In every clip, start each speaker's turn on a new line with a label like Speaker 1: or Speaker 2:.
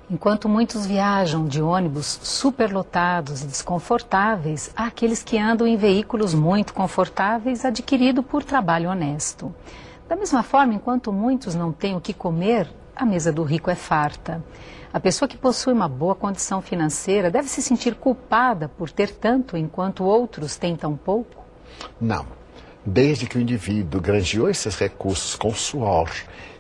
Speaker 1: Enquanto muitos viajam de ônibus superlotados e desconfortáveis, há aqueles que andam em veículos muito confortáveis adquiridos por trabalho honesto. Da mesma forma, enquanto muitos não têm o que comer, a mesa do rico é farta. A pessoa que possui uma boa condição financeira deve se sentir culpada por ter tanto enquanto outros têm tão pouco?
Speaker 2: Não. Desde que o indivíduo granjeou esses recursos com suor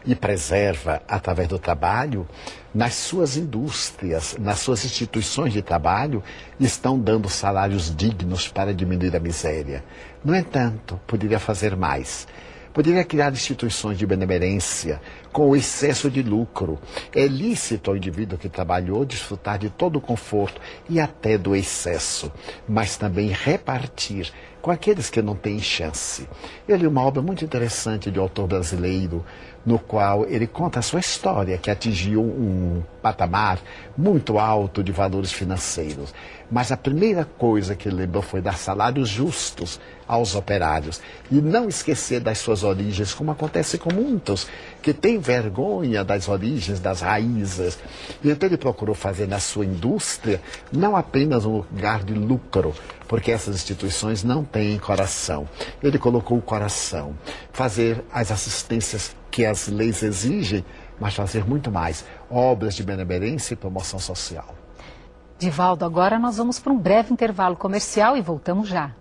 Speaker 2: e preserva através do trabalho, nas suas indústrias, nas suas instituições de trabalho, estão dando salários dignos para diminuir a miséria. No entanto, poderia fazer mais. Poderia criar instituições de benemerência com o excesso de lucro. É lícito ao indivíduo que trabalhou desfrutar de todo o conforto e até do excesso, mas também repartir com aqueles que não têm chance. Eu li uma obra muito interessante de um autor brasileiro, no qual ele conta a sua história, que atingiu um patamar muito alto de valores financeiros. Mas a primeira coisa que ele lembrou foi dar salários justos aos operários e não esquecer das suas origens, como acontece com muitos que têm vergonha das origens, das raízes. E então ele procurou fazer na sua indústria não apenas um lugar de lucro, porque essas instituições não têm coração. Ele colocou o coração, fazer as assistências que as leis exigem, mas fazer muito mais, obras de benemerência e promoção social.
Speaker 1: Divaldo, agora nós vamos para um breve intervalo comercial e voltamos já.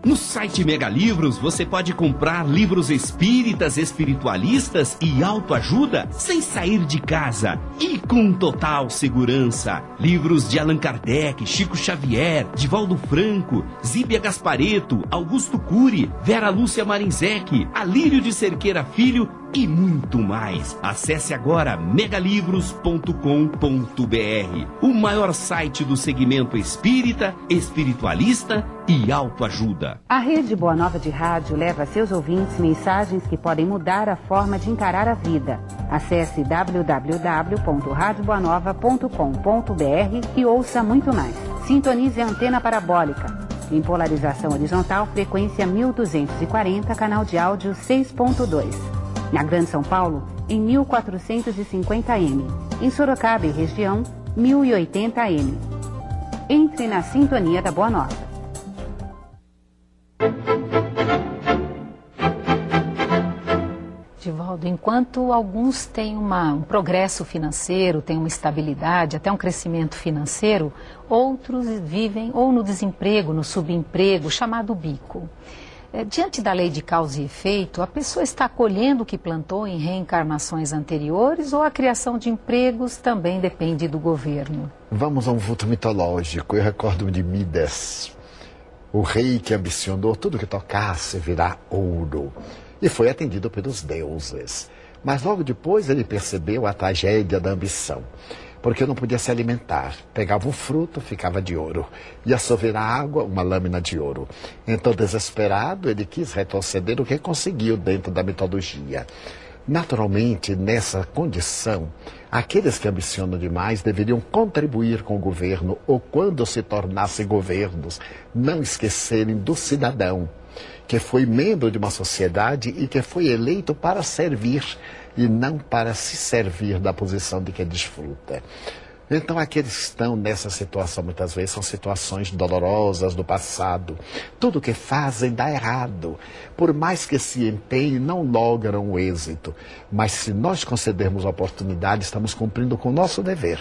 Speaker 3: No site Mega Livros você pode comprar livros espíritas, espiritualistas e autoajuda sem sair de casa e com total segurança. Livros de Allan Kardec, Chico Xavier, Divaldo Franco, Zíbia Gasparetto, Augusto Cury, Vera Lúcia Marinzec, Alírio de Cerqueira Filho e muito mais. Acesse agora megalivros.com.br, o maior site do segmento espírita, espiritualista e autoajuda.
Speaker 4: A Rede Boa Nova de Rádio leva a seus ouvintes mensagens que podem mudar a forma de encarar a vida. Acesse www.radioboanova.com.br e ouça muito mais. Sintonize a antena parabólica. Em polarização horizontal, frequência 1240, canal de áudio 6.2. Na Grande São Paulo, em 1450M. Em Sorocaba e região, 1080M. Entre na sintonia da Boa Nova.
Speaker 1: Divaldo, enquanto alguns têm um progresso financeiro, têm uma estabilidade, até um crescimento financeiro, outros vivem ou no desemprego, no subemprego, chamado bico. Diante da lei de causa e efeito, a pessoa está colhendo o que plantou em reencarnações anteriores ou a criação de empregos também depende do governo?
Speaker 2: Vamos a um vulto mitológico. Eu recordo-me de Midas, o rei que ambicionou tudo que tocasse virar ouro e foi atendido pelos deuses. Mas logo depois ele percebeu a tragédia da ambição, porque não podia se alimentar. Pegava um fruto, ficava de ouro. Ia sorver a água, uma lâmina de ouro. Então, desesperado, ele quis retroceder o que conseguiu dentro da mitologia. Naturalmente, nessa condição, aqueles que ambicionam demais deveriam contribuir com o governo ou, quando se tornassem governos, não esquecerem do cidadão, que foi membro de uma sociedade e que foi eleito para servir e não para se servir da posição de que desfruta. Então, aqueles que estão nessa situação, muitas vezes, são situações dolorosas do passado. Tudo que fazem dá errado. Por mais que se empenhem, não logram o êxito. Mas se nós concedermos a oportunidade, estamos cumprindo com o nosso dever.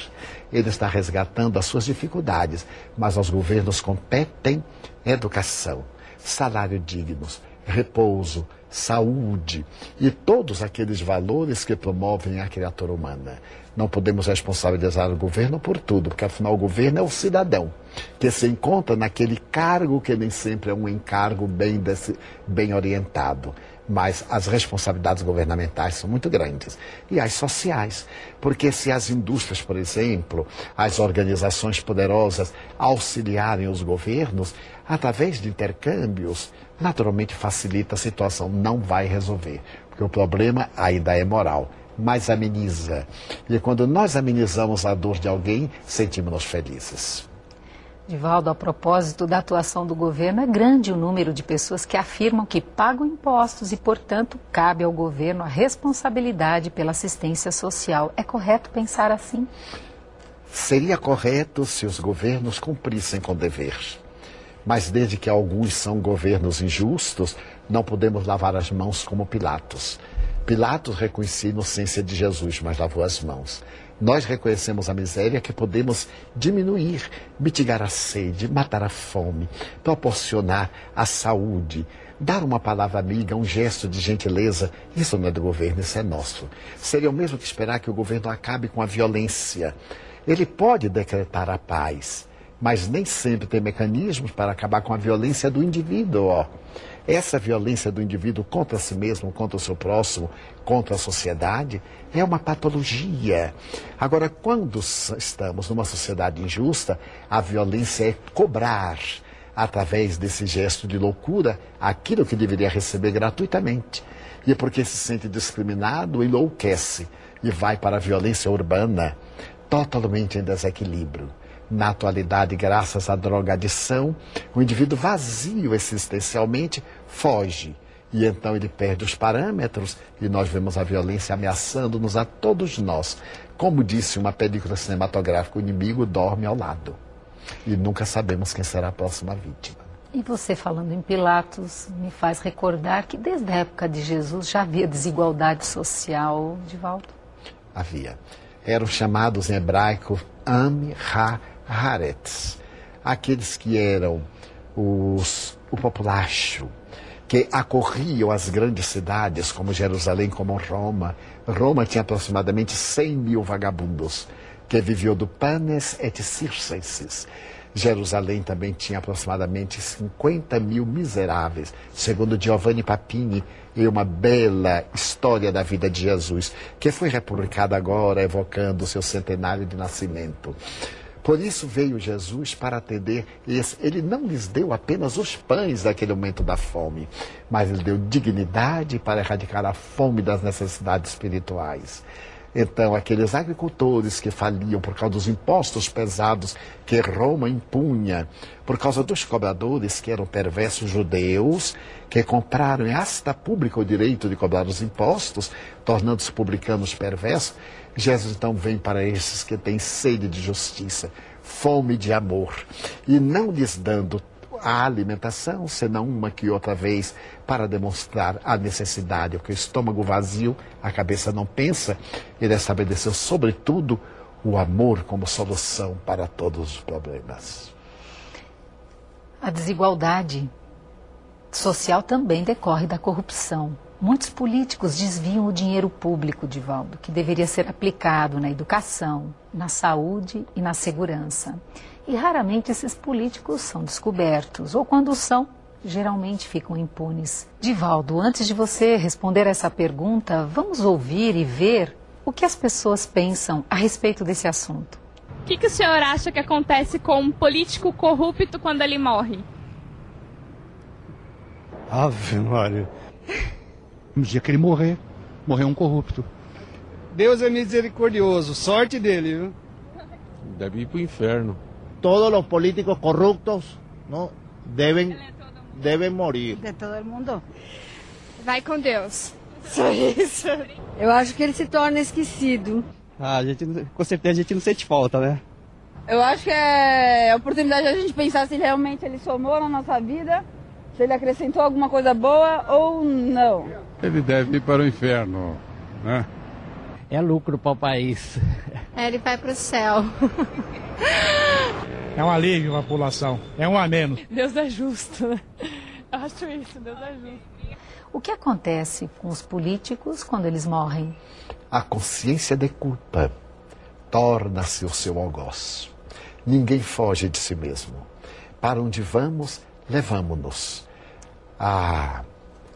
Speaker 2: Ele está resgatando as suas dificuldades, mas aos governos competem educação, salário dignos, repouso, saúde e todos aqueles valores que promovem a criatura humana. Não podemos responsabilizar o governo por tudo, porque afinal o governo é o cidadão, que se encontra naquele cargo que nem sempre é um encargo bem orientado. Mas as responsabilidades governamentais são muito grandes. E as sociais, porque se as indústrias, por exemplo, as organizações poderosas auxiliarem os governos, através de intercâmbios, naturalmente facilita a situação, não vai resolver, porque o problema ainda é moral, mas ameniza. E quando nós amenizamos a dor de alguém, sentimos-nos felizes.
Speaker 1: Divaldo, a propósito da atuação do governo, é grande o número de pessoas que afirmam que pagam impostos e, portanto, cabe ao governo a responsabilidade pela assistência social. É correto pensar assim?
Speaker 2: Seria correto se os governos cumprissem com o dever. Mas desde que alguns são governos injustos, não podemos lavar as mãos como Pilatos. Pilatos reconhecia a inocência de Jesus, mas lavou as mãos. Nós reconhecemos a miséria que podemos diminuir, mitigar a sede, matar a fome, proporcionar a saúde, dar uma palavra amiga, um gesto de gentileza. Isso não é do governo, isso é nosso. Seria o mesmo que esperar que o governo acabe com a violência. Ele pode decretar a paz, mas nem sempre tem mecanismos para acabar com a violência do indivíduo. Essa violência do indivíduo contra si mesmo, contra o seu próximo, contra a sociedade, é uma patologia. Agora, quando estamos numa sociedade injusta, a violência é cobrar, através desse gesto de loucura, aquilo que deveria receber gratuitamente. E porque se sente discriminado, enlouquece e vai para a violência urbana, totalmente em desequilíbrio. Na atualidade, graças à drogadição, o indivíduo vazio existencialmente foge. E então ele perde os parâmetros e nós vemos a violência ameaçando-nos a todos nós. Como disse uma película cinematográfica, o inimigo dorme ao lado. E nunca sabemos quem será a próxima vítima.
Speaker 1: E você falando em Pilatos me faz recordar que desde a época de Jesus já havia desigualdade social, Divaldo?
Speaker 2: Havia. Eram chamados em hebraico Am Ha-Haaretz, aqueles que eram o populacho, que acorriam as grandes cidades, como Jerusalém, como Roma. Roma tinha aproximadamente 100 mil vagabundos, que viviam do panes et circenses. Jerusalém também tinha aproximadamente 50 mil miseráveis, segundo Giovanni Papini, em uma bela história da vida de Jesus, que foi republicada agora, evocando o seu centenário de nascimento. Por isso veio Jesus para atender esse. Ele não lhes deu apenas os pães daquele momento da fome, mas ele deu dignidade para erradicar a fome das necessidades espirituais. Então, aqueles agricultores que faliam por causa dos impostos pesados que Roma impunha, por causa dos cobradores que eram perversos judeus, que compraram em asta pública o direito de cobrar os impostos, tornando-se publicanos perversos, Jesus então vem para esses que têm sede de justiça, fome de amor, e não lhes dando a alimentação, senão uma que outra vez, para demonstrar a necessidade, porque o estômago vazio, a cabeça não pensa. Ele estabeleceu, sobretudo, o amor como solução para todos os problemas.
Speaker 1: A desigualdade social também decorre da corrupção. Muitos políticos desviam o dinheiro público, Divaldo, que deveria ser aplicado na educação, na saúde e na segurança. E raramente esses políticos são descobertos, ou quando são, geralmente ficam impunes. Divaldo, antes de você responder essa pergunta, vamos ouvir e ver o que as pessoas pensam a respeito desse assunto.
Speaker 5: O que o senhor acha que acontece com um político corrupto quando ele morre?
Speaker 6: Ave Maria. No dia que ele morrer um corrupto.
Speaker 7: Deus é misericordioso, sorte dele, viu?
Speaker 8: Deve ir pro inferno.
Speaker 9: Todos os políticos corruptos não devem morir.
Speaker 10: De todo mundo.
Speaker 5: Vai com Deus. Só isso.
Speaker 10: Eu acho que ele se torna esquecido.
Speaker 6: Com certeza a gente não sente falta, né?
Speaker 11: Eu acho que é a oportunidade de a gente pensar se realmente ele somou na nossa vida, se ele acrescentou alguma coisa boa ou não.
Speaker 8: Ele deve ir para o inferno, né?
Speaker 12: É lucro para o país.
Speaker 5: Ele vai para o céu.
Speaker 13: É um alívio para a população, é um a menos.
Speaker 5: Deus é justo, né? Eu acho isso, Deus é justo.
Speaker 1: O que acontece com os políticos quando eles morrem?
Speaker 2: A consciência de culpa torna-se o seu algoz. Ninguém foge de si mesmo. Para onde vamos, levamo-nos. A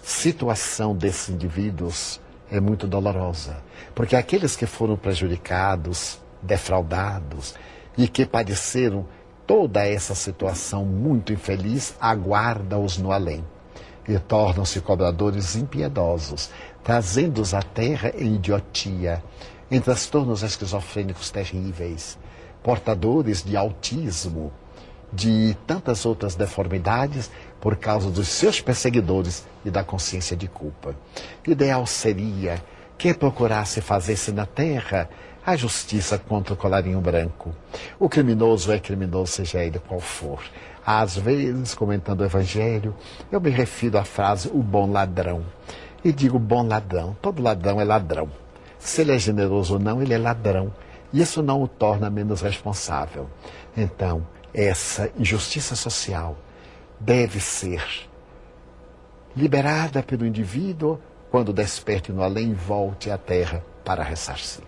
Speaker 2: situação desses indivíduos é muito dolorosa, porque aqueles que foram prejudicados, defraudados e que padeceram toda essa situação muito infeliz, aguarda-os no além e tornam-se cobradores impiedosos, trazendo-os à terra em idiotia, em transtornos esquizofrênicos terríveis, portadores de autismo de tantas outras deformidades por causa dos seus perseguidores e da consciência de culpa. O ideal seria que procurasse fazer-se na terra a justiça contra o colarinho branco. O criminoso é criminoso, seja ele qual for. Às vezes, comentando o Evangelho, eu me refiro à frase o bom ladrão. E digo bom ladrão, todo ladrão é ladrão. Se ele é generoso ou não, ele é ladrão. E isso não o torna menos responsável. Então, essa injustiça social deve ser liberada pelo indivíduo quando desperte no além e volte à terra para ressarcir.